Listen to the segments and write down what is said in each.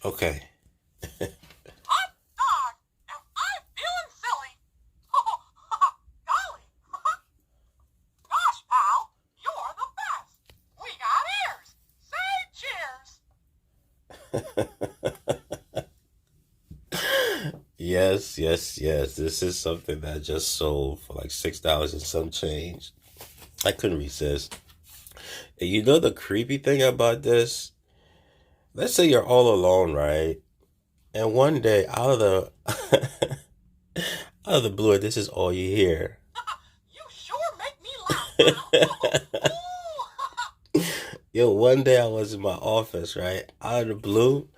Okay. Hot dog! Am I feeling silly? Golly! Gosh, pal, you're the best! We got ears! Say Yes, yes, yes. This is something that just sold for like $6 and some change. I couldn't resist. And you know the creepy thing about this? Let's say you're all alone, right? And one day, out of the out of the blue, this is all you hear. cheers! You sure make me laugh, pal! Yo, one day I was in my office, right? Out of the blue,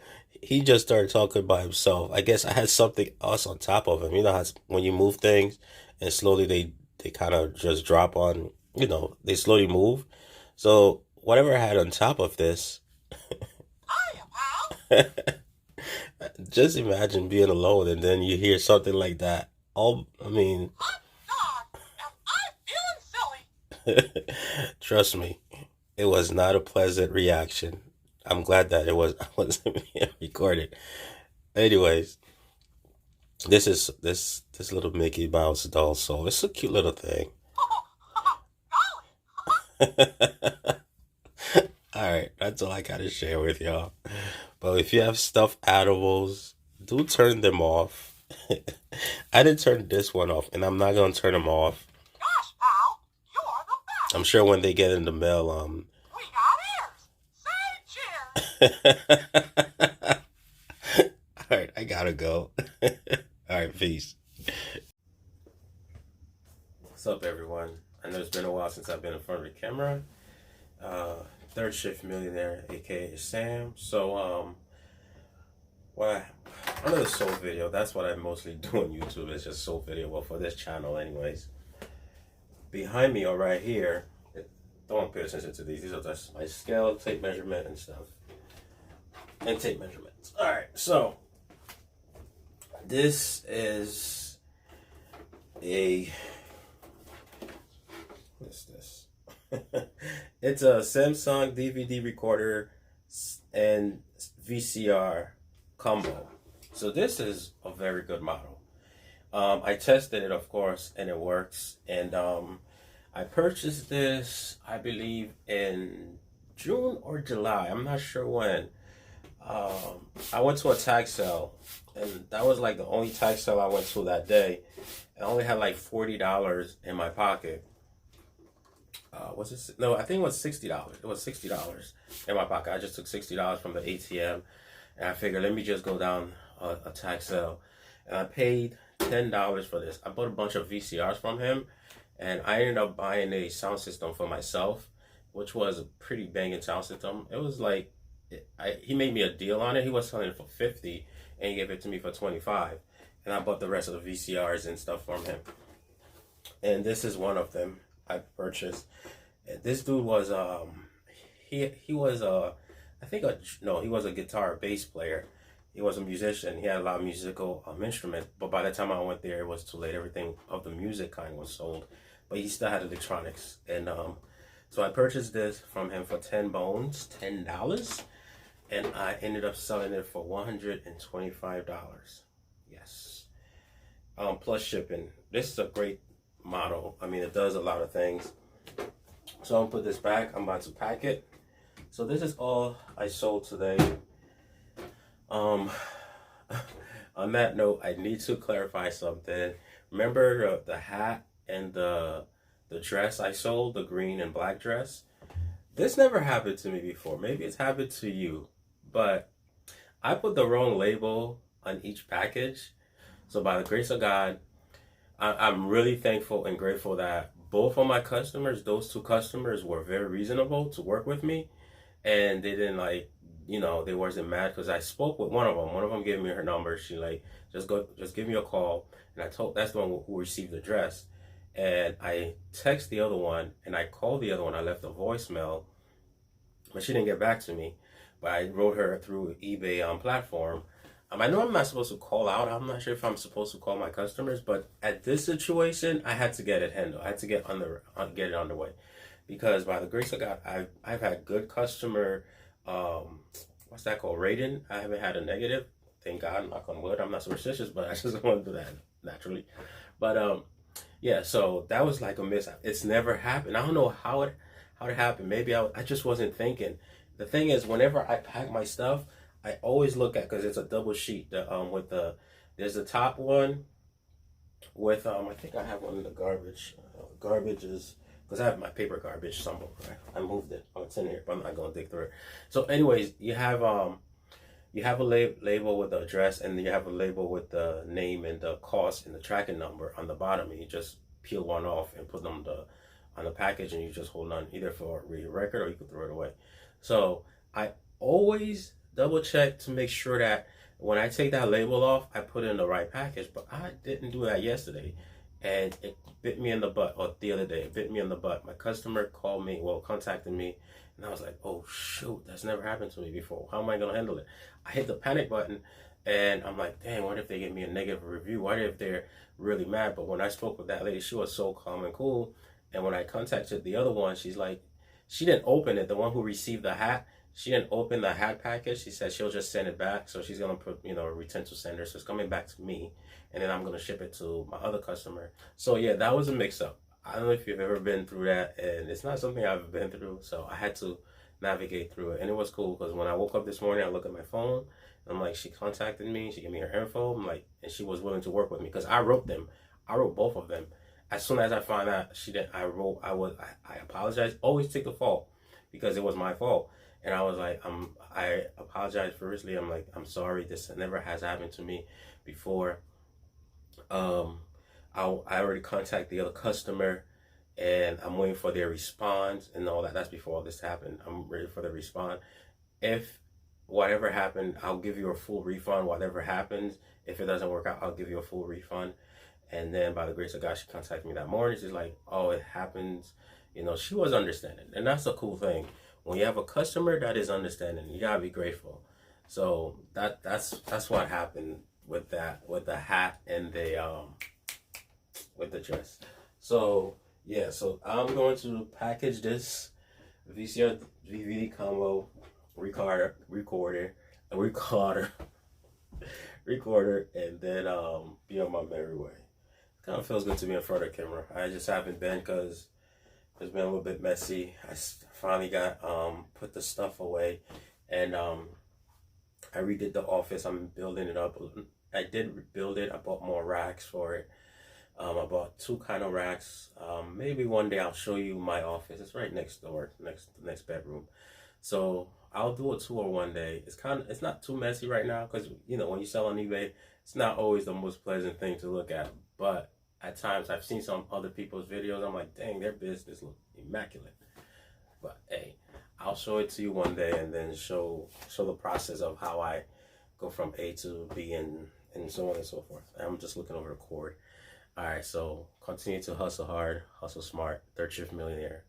he just started talking by himself. I guess I had something else on top of him. You know how when you move things and slowly they kind of just drop on, they slowly move. So whatever I had on top of this, Hiya, pal! just imagine being alone and then you hear something like that. I mean, Hot dog! Am I feeling silly? trust me, it was not a pleasant reaction. I'm glad that it was I wasn't being recorded. Anyways, this little Mickey Mouse doll, so it's a cute little thing. Golly! All right, that's all I gotta share with y'all. But if you have stuffed animals, do turn them off. I didn't turn this one off, and I'm not gonna turn them off. Gosh, pal, you're the I'm best! sure when they get in the mail, We got ears! Say cheers! all right, I gotta go. All right, peace. What's up, everyone? I know it's been a while since I've been in front of the camera. Uh, Third shift millionaire, aka Sam. So, what another soul video. That's what I mostly do on YouTube. It's just soul video. Well, for this channel, anyways. Behind me or right here, don't pay attention to these. These are just my scale, tape measurement, and stuff, and tape measurements. All right, so this is a what's this? It's a Samsung DVD recorder and VCR combo. So this is a very good model. I tested it, of course, and it works. And I purchased this, I believe, in June or July. I'm not sure when. I went to a tag sale, and that was like the only tag sale I went to that day. I only had like $40 in my pocket. Was it? No, I think it was $60. It was $60 in my pocket. I just took $60 from the ATM, and I figured let me just go down a tag sale, and I paid $10 for this. I bought a bunch of VCRs from him, and I ended up buying a sound system for myself, which was a pretty banging sound system. It was like, he made me a deal on it. He was selling it for 50, and he gave it to me for 25, and I bought the rest of the VCRs and stuff from him. And this is one of them I purchased. This dude was he was I think a no he was a guitar bass player. He was a musician. He had a lot of musical instruments. But by the time I went there, it was too late. Everything of the music kind was sold, but he still had electronics. And so I purchased this from him for 10 bones, $10, and I ended up selling it for $125. Yes, plus shipping. This is a great model. I mean, it does a lot of things. So I'm gonna put this back. I'm about to pack it. So this is all I sold today. Um, on that note, I need to clarify something. Remember the hat and the dress I sold, the green and black dress? This never happened to me before. Maybe it's happened to you, but I put the wrong label on each package. So by the grace of God, I'm really thankful and grateful that both of my customers, those two customers, were very reasonable to work with me, and they didn't like, they wasn't mad because I spoke with one of them. One of them gave me her number. She like, just give me a call, and I told that's the one who received the dress, and I text the other one, and I called the other one. I left a voicemail, but she didn't get back to me. But I wrote her through eBay platform. I know I'm not supposed to call out. I'm not sure if I'm supposed to call my customers, but at this situation, I had to get it handled. I had to get it underway, because by the grace of God, I've had good customer, what's that called, rating. I haven't had a negative. Thank God, knock on wood. I'm not superstitious, but I just want to do that naturally. But yeah. So that was like a miss. It's never happened. I don't know how it happened. Maybe I just wasn't thinking. The thing is, whenever I pack my stuff, I always look at, because it's a double sheet. With the there's the top one with I think I have one in the garbage. Garbage is, because I have my paper garbage somewhere. Right? I moved it. Oh, it's in here, but I'm not gonna dig through it. So, anyways, you have a label with the address, and you have a label with the name and the cost and the tracking number on the bottom, and you just peel one off and put them on the package, and you just hold on either for your record or you can throw it away. So I always double check to make sure that when I take that label off, I put it in the right package. But I didn't do that yesterday, and it bit me in the butt. Or the other day, it bit me in the butt. My customer contacted me, and I was like, oh shoot, that's never happened to me before. How am I gonna handle it? I hit the panic button, and I'm like, damn, what if they give me a negative review? What if they're really mad? But when I spoke with that lady, she was so calm and cool. And when I contacted the other one, she's like, she didn't open it. The one who received the hat, she didn't open the hat package. She said she'll just send it back. So she's gonna put, a return to sender. So it's coming back to me, and then I'm gonna ship it to my other customer. So yeah, that was a mix-up. I don't know if you've ever been through that, and it's not something I've been through. So I had to navigate through it, and it was cool because when I woke up this morning, I look at my phone. And I'm like, she contacted me. She gave me her info. I'm like, and she was willing to work with me because I wrote them. I wrote both of them. As soon as I found out she didn't, I apologized. Always take the fault because it was my fault. And I was like, I apologize firstly. I'm like, I'm sorry. This never has happened to me before. I already contacted the other customer, and I'm waiting for their response and all that. That's before all this happened. I'm ready for the response. If whatever happened, I'll give you a full refund. Whatever happens, if it doesn't work out, I'll give you a full refund. And then by the grace of God, she contacted me that morning. She's like, oh, it happens. She was understanding. And that's a cool thing. When you have a customer that is understanding, you gotta be grateful. So that's what happened with the hat and with the dress. So yeah, so I'm going to package this VCR DVD combo recorder, and then be on my merry way. Kind of feels good to be in front of the camera. I just haven't been because it's been a little bit messy. I finally got put the stuff away, and I redid the office. I'm building it up. I did rebuild it. I bought more racks for it. I bought 2 kind of racks. Maybe one day I'll show you my office. It's right next door, next bedroom. So I'll do a tour one day. It's not too messy right now because when you sell on eBay, it's not always the most pleasant thing to look at. But at times I've seen some other people's videos. I'm like, dang, their business looks immaculate. But hey, I'll show it to you one day, and then show the process of how I go from A to B and so on and so forth. I'm just looking over the cord. All right, so continue to hustle hard, hustle smart. Third Shift Millionaire.